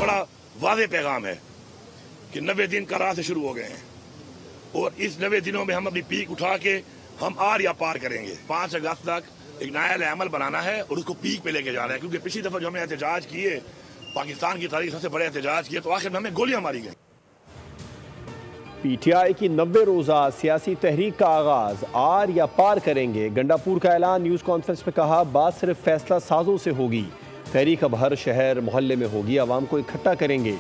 बड़ा वाज़ेह पैगाम है कि 90 दिन का राह से शुरू हो गए हैं और इस 90 दिनों में हम अपनी पीक उठा के हम आर या पार करेंगे। 5 अगस्त तक एक नया अमल बनाना है और उसको पीक पे लेके जाना है, क्योंकि पिछली दफा जो हमने एहतजाज किए, पाकिस्तान की तारीख सबसे बड़े एहतजाज किए, तो आखिर में हमें गोलियां मारी गई। पीटीआई की 90 रोजा सियासी तहरीक का आगाज, आर या पार करेंगे। गंडापुर का ऐलान, न्यूज कॉन्फ्रेंस में कहा बात सिर्फ फैसला साजों से होगी। तहरीक अब हर शहर मोहल्ले में होगी, आवाम को इकट्ठा करेंगे।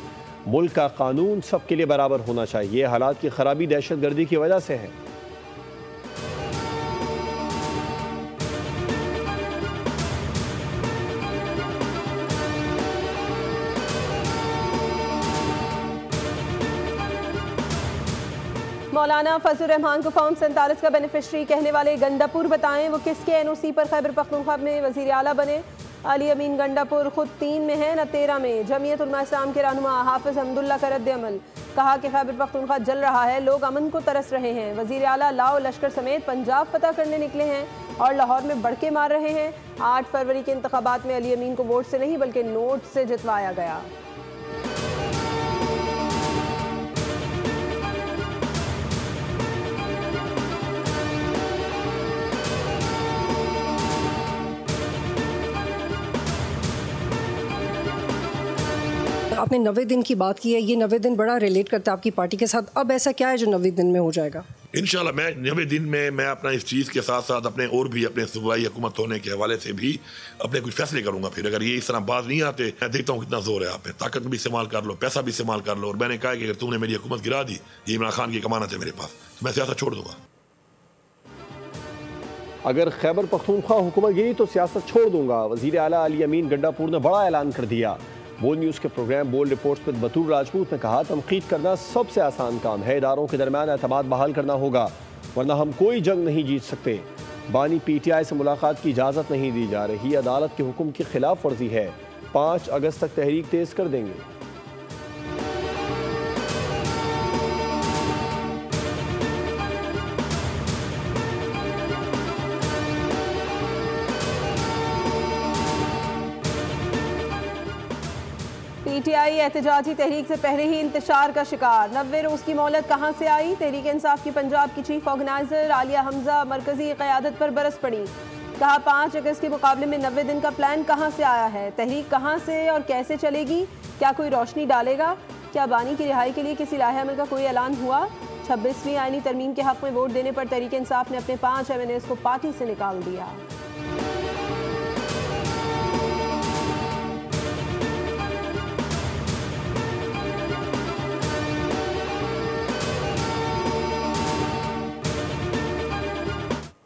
मुल्क का कानून सबके लिए बराबर होना चाहिए। हालात की खराबी दहशतगर्दी की वजह से है। मौलाना फजल रहमान को फॉर्म 47 का बेनिफिशरी कहने वाले गंडापुर बताएं वो किसके एनओसी पर खैबर पख्तूनख्वा में वजीर आला बने। अली अमीन गंडापुर खुद 3 में है न 13 में। जमीयत उलमा इस्लाम के रहनुमा हाफिज हमदुल्ला का रद्द-ए-अमल, कहा कि खैबर पख्तूनख्वा जल रहा है, लोग अमन को तरस रहे हैं। वजीर आला लाओ लश्कर समेत पंजाब फतह करने निकले हैं और लाहौर में बड़के मार रहे हैं। 8 फरवरी के इंतखाबात में अली अमीन को वोट से नहीं बल्कि नोट से जितवाया गया। आपने 90 दिन की बात की है, ये 90 दिन बड़ा रिलेट करता है आपकी पार्टी के साथ। अब ऐसा क्या है जो 90 दिन में हो जाएगा? इंशाल्लाह मैं 90 दिन में मैं अपना इस चीज़ के साथ साथ अपने और भी अपने सूबाई हुकूमत होने के हवाले से भी अपने कुछ फैसले करूंगा। फिर अगर ये इस तरह बात नहीं आते, मैं देखता हूँ कितना जोर है आप पे, ताकत भी इस्तेमाल कर लो, पैसा भी इस्तेमाल कर लो। और मैंने कहा कि अगर तुमने मेरी हुकूमत गिरा दी, ये इमरान खान की कमानत है मेरे पास, तो मैं सियासत छोड़ दूंगा। अगर खैबर पख्तूनख्वा हुकूमत गिरी तो सियासत छोड़ दूंगा। वजीर आला अली अमीन गंडापुर ने बड़ा ऐलान कर दिया। बोल न्यूज़ के प्रोग्राम बोल रिपोर्ट्स में बतूर राजपूत ने कहा तनकीद करना सबसे आसान काम है, इदारों के दरमियान एतमाद बहाल करना होगा, वरना हम कोई जंग नहीं जीत सकते। बानी पीटीआई से मुलाकात की इजाज़त नहीं दी जा रही, अदालत के हुक्म की खिलाफ वर्जी है। 5 अगस्त तक तहरीक तेज कर देंगे। पीटीआई एहतजाजी तहरीक से पहले ही इंतशार का शिकार। 90 रोज की मोहलत कहां से आई? तहरीक इंसाफ की पंजाब की चीफ ऑर्गेनाइजर आलिया हमजा मरकजी क़यादत पर बरस पड़ी। कहा 5 अगस्त के मुकाबले में 90 दिन का प्लान कहां से आया है? तहरीक कहां से और कैसे चलेगी? क्या कोई रोशनी डालेगा? क्या बानी की रिहाई के लिए किसी लाहे अमल का कोई ऐलान हुआ? 26वीं आईनी तरमीम के हक में वोट देने पर तहरीक इंसाफ ने अपने 5 MNAs को पार्टी से निकाल दिया।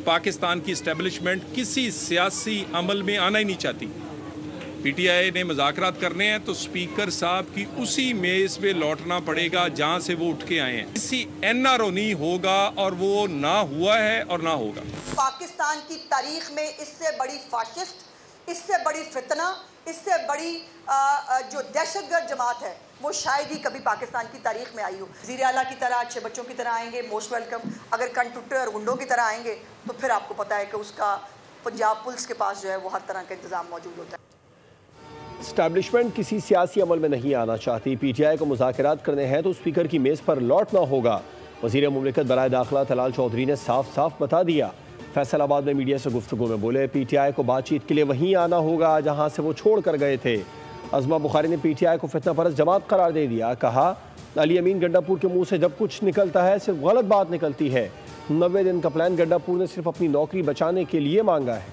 पाकिस्तान की इस्टेब्लिशमेंट किसी सियासी अमल में आना ही नहीं चाहती। पीटीआई ने मुज़ाकरात करने हैं तो स्पीकर साहब की उसी मेज़ पे लौटना पड़ेगा जहां से वो उठ के आए हैं। किसी एनआरओ नहीं होगा और वो ना हुआ है और ना होगा। पाकिस्तान की तारीख में इससे बड़ी फाशिस्ट, इससे बड़ी फितना, इससे बड़ी जो दहशतगर्द जमात है वो शायद ही कभी पाकिस्तान की तारीख में आई हो। वज़ीर आला की तरह अच्छे बच्चों की तरह आएंगे, मोस्ट वेलकम। अगर कंटुट्टे और गुंडों की तरह आएंगे तो फिर आपको पता है कि उसका पंजाब पुलिस के पास जो है वो हर तरह का इंतजाम मौजूद होता है। इस्टेब्लिशमेंट किसी सियासी अमल में नहीं आना चाहती। पीटीआई को मुज़ाकरात करने हैं तो स्पीकर की मेज़ पर लौटना होगा। वज़ीर मुमलिकत बराए दाखिला तलाल चौधरी ने साफ साफ बता दिया। फैसलाबाद में मीडिया से गुफ्तगू में बोले पीटीआई को बातचीत के लिए वहीं आना होगा जहां से वो छोड़ कर गए थे। अज़मा बुखारी ने पीटीआई को फितना परस्त जमात करार दे दिया। कहा अली अमीन गंडापुर के मुंह से जब कुछ निकलता है सिर्फ गलत बात निकलती है। 90 दिन का प्लान गंडापुर ने सिर्फ अपनी नौकरी बचाने के लिए मांगा है।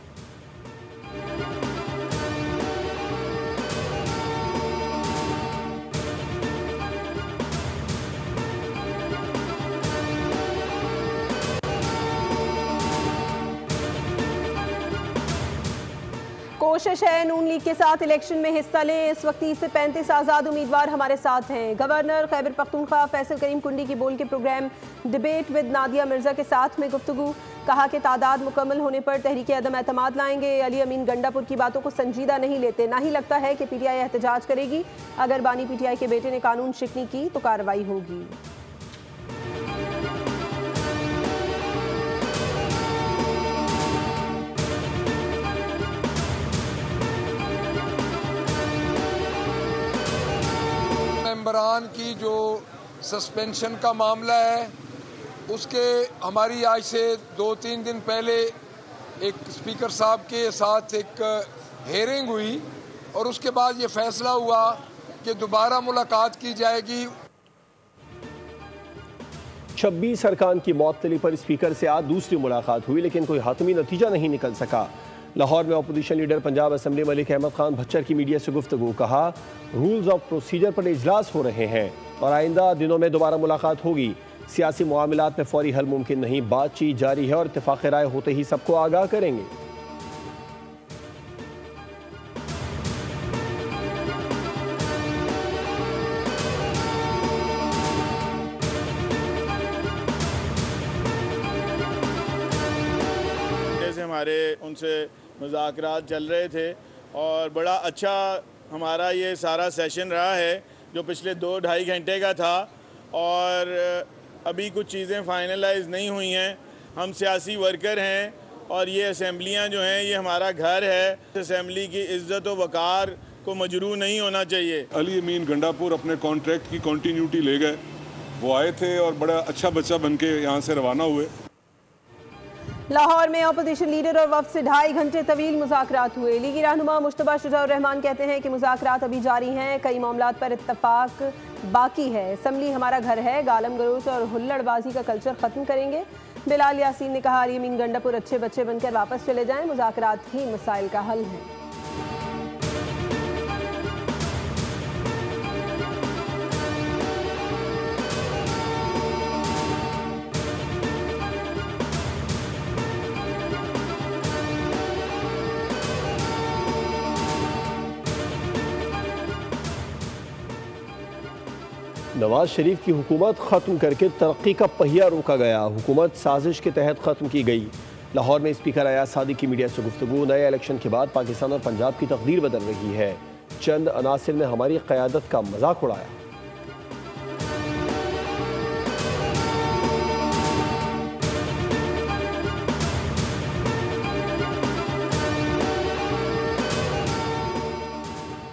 कोशिश है नून लीग के साथ इलेक्शन में हिस्सा लें। इस वक्त 30 से 35 आज़ाद उम्मीदवार हमारे साथ हैं। गवर्नर खैबर पख्तूनख्वा फैसल करीम कुंडी की बोल के programme debate with Nadia Mirza के साथ में गुफ्तगू। कहा कि तादाद मुकम्मल होने पर तहरीक अदम एतमाद लाएंगे। अली अमीन गंडापुर की बातों को संजीदा नहीं लेते, ना ही लगता है कि पीटीआई एहतजाज करेगी। अगर बानी पीटीआई के बेटे ने कानून शिकनी की तो कार्रवाई होगी। मेंबरान की जो सस्पेंशन का मामला है उसके हमारी आज से 2-3 दिन पहले एक स्पीकर साहब के साथ एक हेयरिंग हुई और उसके बाद ये फैसला हुआ कि दोबारा मुलाकात की जाएगी। 26 अरकान की मौतली पर स्पीकर से आज दूसरी मुलाकात हुई, लेकिन कोई हतमी नतीजा नहीं निकल सका। लाहौर में opposition leader Punjab assembly Malik Ahmad Khan Bhachar की मीडिया से गुफ्तगू, कहा रूल्स ऑफ प्रोसीजर पर इजलास हो रहे हैं और आइंदा दिनों में दोबारा मुलाकात होगी। सियासी मामलात में फौरी हल मुमकिन नहीं, बातचीत जारी है और इत्तेफाक राय होते ही सबको आगाह करेंगे। हमारे उनसे मुज़ाकरात चल रहे थे और बड़ा अच्छा हमारा ये सारा सेशन रहा है जो पिछले 2-2.5 घंटे का था और अभी कुछ चीज़ें फाइनलाइज नहीं हुई हैं। हम सियासी वर्कर हैं और ये असेंबलियां जो हैं ये हमारा घर है। असेंबली की इज़्ज़त व वक़ार को मजरू नहीं होना चाहिए। अली अमीन गंडापुर अपने कॉन्ट्रैक्ट की कंटिन्यूटी ले गए, वो आए थे और बड़ा अच्छा बच्चा बन के यहाँ से रवाना हुए। लाहौर में अपोजिशन लीडर और वफ्द से 2.5 घंटे तवील मुज़ाकरात हुए। लीगी रहनुमा मुश्तबा शुजा रहमान कहते हैं कि मुज़ाकरात अभी जारी हैं, कई मामलात पर इत्तफाक बाकी है। असम्बली हमारा घर है, गालम गलोच और हुल्लड़बाजी का कल्चर ख़त्म करेंगे। बिलाल यासीन ने कहा अली अमीन गंडापुर अच्छे बच्चे बनकर वापस चले जाएं, मुज़ाकरात ही मसाइल का हल है। नवाज शरीफ की हुकूमत ख़त्म करके तरक्की का पहिया रोका गया, हुकूमत साजिश के तहत ख़त्म की गई। लाहौर में स्पीकर अयाज सादिक की मीडिया से गुफ्तगू, नए इलेक्शन के बाद पाकिस्तान और पंजाब की तकदीर बदल रही है, चंद अनासिर ने हमारी क़यादत का मजाक उड़ाया।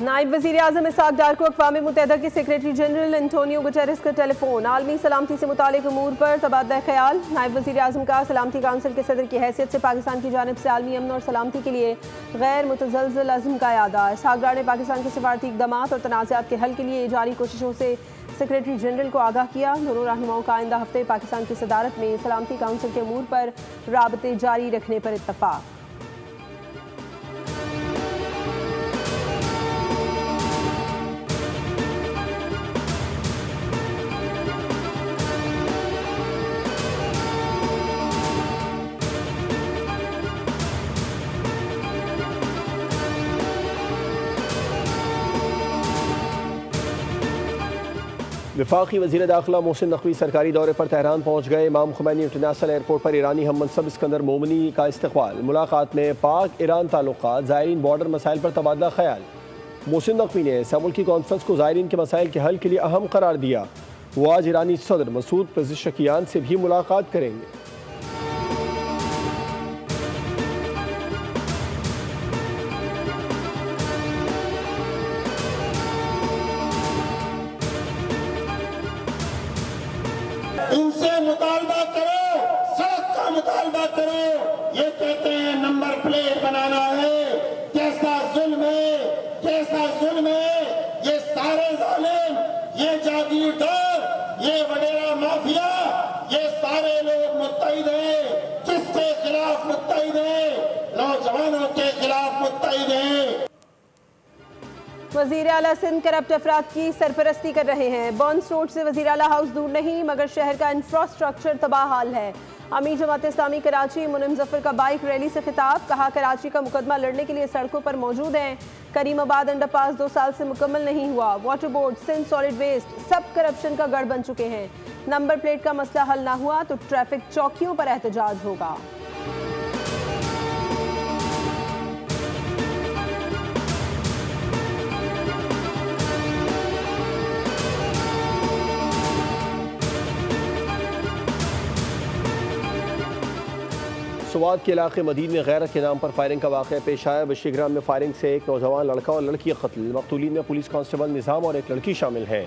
नायब वज़ीर आज़म इसाक डार को अक़वाम मुत्तहिदा के सेक्रेटरी जनरल एंटोनियो गुटेरेस का टेलीफोन, आलमी सलामती से मुतालिक अमूर पर तबादला ख्याल। नायब वज़ीर आज़म का सलामती काउंसिल के सदर की हैसियत से पाकिस्तान की जानिब से आलमी अमन और सलामती के लिए गैर मुतज़लज़ल अज़्म का यादा। इसाक डार ने पाकिस्तान के सफारती इक़दामात और तनाज़ात के हल के लिए जारी कोशिशों से सेक्रेटरी जनरल को आगाह किया। दोनों रहनुमाओं का आइंदा हफ्ते पाकिस्तान की सदारत में सलामती काउंसिल के अमूर पर राबते जारी रखने पर इत्तफाक। वफाकी वज़ीर दाखिला मोहसिन नकवी सरकारी दौरे पर तेहरान पहुँच गए। इमाम खुमैनी इंटरनेशनल एयरपोर्ट पर ईरानी हम मनसब इस्कंदर मोमनी का इस्तकबाल। मुलाकात में पाक ईरान ताल्लुकात, ज़ायरीन बॉर्डर मसाइल पर तबादला ख्याल। मोहसिन नकवी ने सैमुल की कॉन्फ्रेंस को ज़ायरीन के मसाइल के हल के लिए अहम करार दिया। वो आज ईरानी सदर मसूद पेज़ेश्कियान से भी मुलाकात करेंगे। इनसे मुतालबा करो, सड़क का मुतालबा करो। ये कहते हैं नंबर प्लेट बनाना है। कैसा जुल्म है, कैसा जुल्म है। ये सारे जालिम, ये जागीरदार, ये वडेरा माफिया, ये सारे लोग मुत्तहिद हैं। किसके खिलाफ मुत्तहिद हैं? नौजवानों के खिलाफ मुत्तहिद हैं। वज़ीर आला सिंध करप्ट अफराद की सरपरस्ती कर रहे हैं। बर्न्स रोड से वज़ीर आला हाउस दूर नहीं, मगर शहर का इंफ्रास्ट्रक्चर तबाह हाल है। अमीर जमात इस्लामी कराची मुनिम जफर का बाइक रैली से खिताब, कहा कराची का मुकदमा लड़ने के लिए सड़कों पर मौजूद हैं। करीमाबाद अंडरपास 2 साल से मुकम्मल नहीं हुआ। Water board, Sindh solid waste सब करप्शन का गढ़ बन चुके हैं। नंबर प्लेट का मसला हल ना हुआ तो ट्रैफिक चौकियों पर एहतजाज होगा। स्वात के इलाके मदीन में गैरत के नाम पर फायरिंग का वाक़या पेश आया। बशीग्राम में फायरिंग से एक नौजवान लड़का और लड़की का कत्ल। मक़तूलीन में पुलिस कांस्टेबल निज़ाम और एक लड़की शामिल हैं।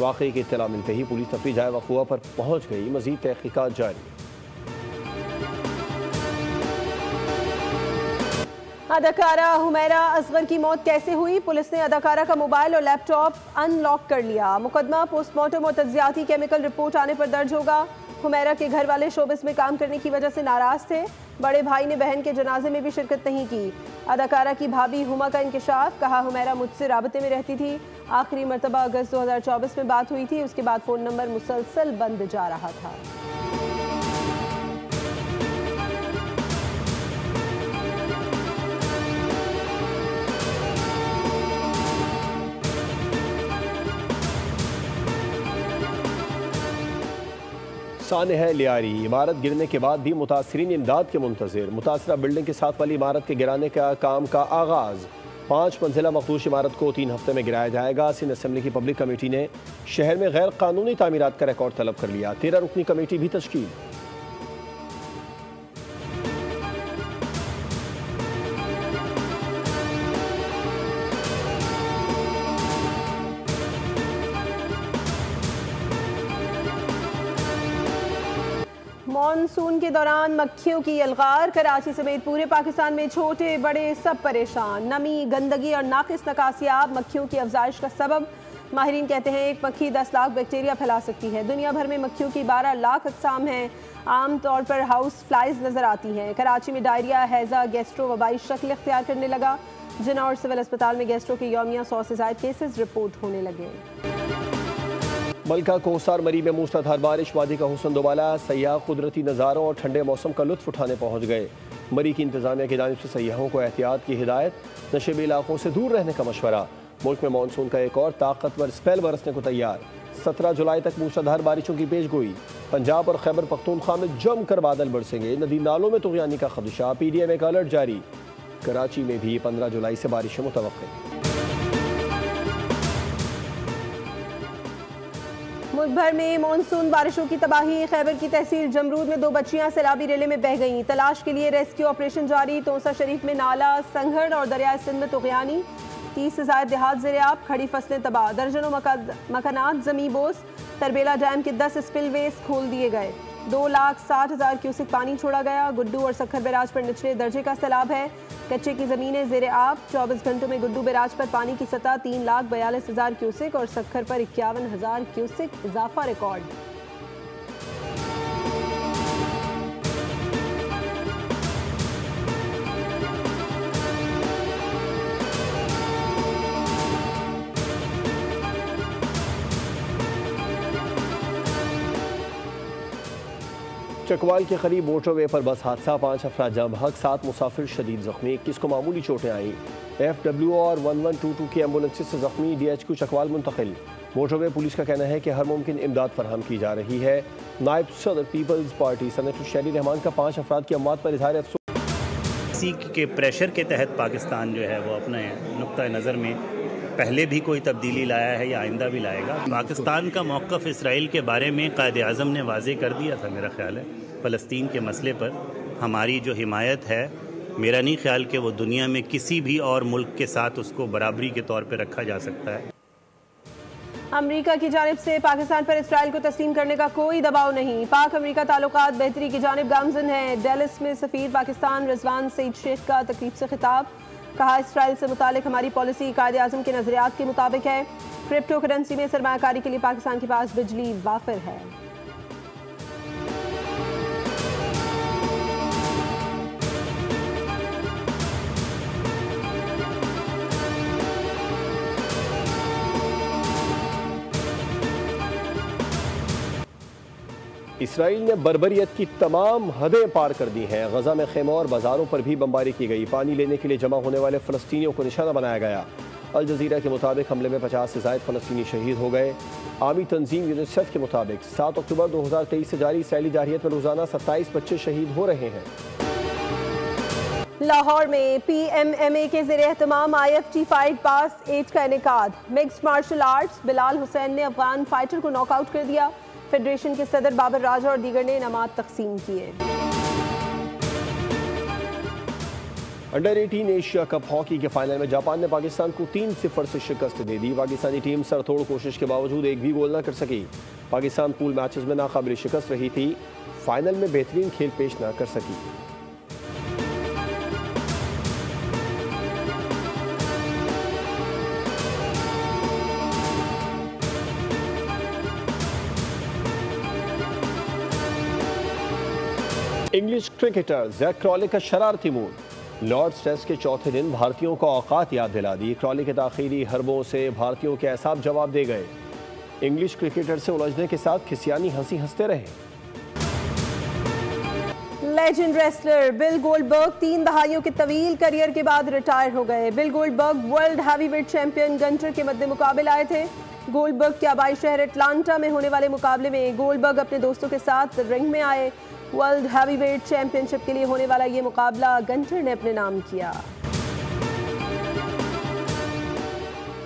वाक़ई की इत्तला मिलते ही पुलिस तफरी जाए वक़ुआ पर पहुँच गई। मज़ीद तहक़ीक़ात जारी। अदाकारा हुमैरा असगर की मौत कैसे हुई? पुलिस ने अदाकारा का मोबाइल और लैपटॉप अनलॉक कर लिया। मुकदमा पोस्टमार्टम और तज्जियाती केमिकल रिपोर्ट आने पर दर्ज होगा। हुमैरा के घर वाले शोबिस में काम करने की वजह से नाराज थे। बड़े भाई ने बहन के जनाजे में भी शिरकत नहीं की। अदाकारा की भाभी हुमा का इंकशाफ, कहा हुमैरा मुझसे राबते में रहती थी। आखिरी मरतबा अगस्त 2024 में बात हुई थी। उसके बाद फ़ोन नंबर मुसलसल बंद जा रहा था। सानह लियारी, इमारत गिरने के बाद भी मुतासरीन इमदाद के मुंतज़िर। मुतासरा बिल्डिंग के साथ वाली इमारत के गिराने का काम का आगाज़। 5 मंजिला मखदूश इमारत को 3 हफ्ते में गिराया जाएगा। सिंध असम्बली की पब्लिक कमेटी ने शहर में गैर कानूनी तामीरात का रिकॉर्ड तलब कर लिया। 13 रुकनी कमेटी भी तश्कील। मॉनसून के दौरान मक्खियों की यलगार, कराची समेत पूरे पाकिस्तान में छोटे बड़े सब परेशान। नमी, गंदगी और नाकिस नकासियाब मक्खियों की अफजाइश का सबब। माहिरीन कहते हैं एक मक्खी 10 लाख बैक्टीरिया फैला सकती है। दुनिया भर में मक्खियों की 12 लाख अक़साम हैं। आम तौर पर हाउस फ्लाइज नजर आती हैं। कराची में डायरिया, हैज़ा, गैस्ट्रो वबाई शक्ल इख्तियार करने लगा। जिना और सिविल अस्पताल में गैस्ट्रो के यौमिया 100 से ज़ायद केसेस रिपोर्ट होने लगे। मलका कोसार मरी में मूसलाधार बारिश, वादी का हुस्न दोबाला। सयाह कुदरती नज़ारों और ठंडे मौसम का लुत्फ उठाने पहुँच गए। मरी की इंतजामिया की जानिब से सयाहों को एहतियात की हिदायत, नशेबी इलाकों से दूर रहने का मशवरा। मुल्क में मानसून का एक और ताकतवर स्पेल बरसने को तैयार। 17 जुलाई तक मूसलाधार बारिशों की पेशगोई। पंजाब और खैबर पख्तूनख्वा में जमकर बादल बरसेंगे। नदी नालों में तुग़यानी का खदशा। PDM का अलर्ट जारी। कराची में भी 15 जुलाई से बारिशें मुतवक्किल। मुल्क भर में मानसून बारिशों की तबाही। खैबर की तहसील जमरूद में 2 बच्चियां सैलाबी रेले में बह गईं। तलाश के लिए रेस्क्यू ऑपरेशन जारी। तोसा शरीफ में नाला, संघड़ और दरिया सिंध में तुग़यानी। 30 से ज़ायद देहात ज़ेर-ए-आब, खड़ी फसलें तबाह। दर्जनों मकानात ज़मींबोस। तरबेला डैम के 10 स्पिलवेज खोल दिए गए। 2,60,000 क्यूसेक पानी छोड़ा गया। गुड्डू और सखर बैराज पर निचले दर्जे का सैलाब है। कच्चे की ज़मीनें ज़ेर-ए-आब। 24 घंटों में गुड्डू बैराज पर पानी की सतह 3,42,000 क्यूसेक और सखर पर 51,000 क्यूसेक इजाफा रिकॉर्ड। चकवाल के करीब मोटरवे पर बस हादसा, 5 अफराद जाँ बहक, 7 मुसाफिर शदीद जख्मी, 21 को मामूली चोटें आईं। FW और 1122 की एम्बुलेंस से जख्मी DHQ चकवाल मुंतकिल। मोटरवे पुलिस का कहना है कि हर मुमकिन इमदाद फराहम की जा रही है। नायब सदर पीपल्स पार्टी सेनेटर शैली रहमान का 5 अफराद की अमवात पर इजहार अफसोस। इसी के प्रेशर के तहत पाकिस्तान जो है वो अपने नुक्ता नज़र में पहले भी कोई तब्दीली लाया है या आइंदा भी लाएगा। पाकिस्तान का मौक़िफ़ इसराइल के बारे में कायद आज़म ने वाज़े कर दिया था। मेरा ख्याल है फ़लस्तीन के मसले पर हमारी जो हिमायत है, मेरा नहीं ख्याल कि वो दुनिया में किसी भी और मुल्क के साथ उसको बराबरी के तौर पर रखा जा सकता है। अमेरिका की जानिब से पाकिस्तान पर इसराइल को तस्लीम करने का कोई दबाव नहीं। पाक अमेरिका ताल्लुकात बेहतरी की जानिब गामज़न है। डेलिस में सफ़ीर पाकिस्तान रिजवान सईद शेख का तकरीब से खिताब। कहा इसराइल से मुतालिक हमारी पॉलिसी कायदे आज़म के नज़रियात के मुताबिक है। क्रिप्टो करेंसी में सरमायाकारी के लिए पाकिस्तान के पास बिजली वाफिर है। इसराइल ने बर्बरियत की तमाम हदें पार कर दी हैं। गजा में खेमों और बाजारों पर भी बमबारी की गई। पानी लेने के लिए जमा होने वाले फ़लस्तीनियों को निशाना बनाया गया। अल जज़ीरा के मुताबिक हमले में 50 से ज़ायद फ़लस्तीनी शहीद हो गए। आमी तंजीम यूनिसेफ के मुताबिक 7 अक्टूबर 2023 से जारी इसराइली जारहियत में रोज़ाना 27 बच्चे शहीद हो रहे हैं। लाहौर में PMMA के ज़ेरे एहतमाम IFT फाइट पास 8 का इनेकाद। Mixed martial arts Bilal Hussain ने अफगान फाइटर को नॉकआउट कर दिया। फेडरेशन के सदर बाबर राजा और दीगर ने इनामात तकसीम किए। अंडर 18 एशिया कप हॉकी के फाइनल में जापान ने पाकिस्तान को 3-0 से शिकस्त दे दी। पाकिस्तानी टीम सरतोड़ कोशिश के बावजूद एक भी गोल न कर सकी। पाकिस्तान पूल मैचेस में नाकाबिल शिकस्त रही थी, फाइनल में बेहतरीन खेल पेश न कर सकी। इंग्लिश क्रिकेटर जैक क्रॉली का शरारती मूड। लॉर्ड्स टेस्ट के चौथे दिन भारतीयों को औकात याद दिला दी। क्रॉली के दाखिली हरबों से भारतीयों के एहसाब जवाब दे गए। इंग्लिश क्रिकेटर से उलझने के साथ खिसियानी हंसी हंसते रहे। लेजेंड रेसलर बिल गोल्डबर्ग 3 दहाइयों के तवील करियर के बाद रिटायर हो गए। Bill Goldberg world heavyweight champion Günter के मद्दे मुकाबले आए थे। गोल्डबर्ग के आबाई शहर अटलांटा में होने वाले मुकाबले में गोल्डबर्ग अपने दोस्तों के साथ रिंग में आए। वर्ल्ड हैवीवेट चैंपियनशिप के लिए होने वाला ये मुकाबला गंटर ने अपने नाम किया।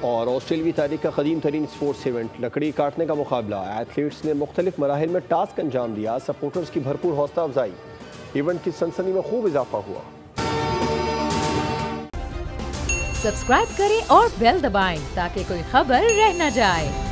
और ऑस्ट्रेलियाई तारीख का कदीम तरीन स्पोर्ट्स इवेंट लकड़ी काटने का मुकाबला। एथलीट्स ने मुख्तलिफ मराहिल में टास्क अंजाम दिया। सपोर्टर्स की भरपूर हौसला अफजाई। इवेंट की सनसनी में खूब इजाफा हुआ। सब्सक्राइब करें और बेल दबाएं ताकि कोई खबर रह न जाए।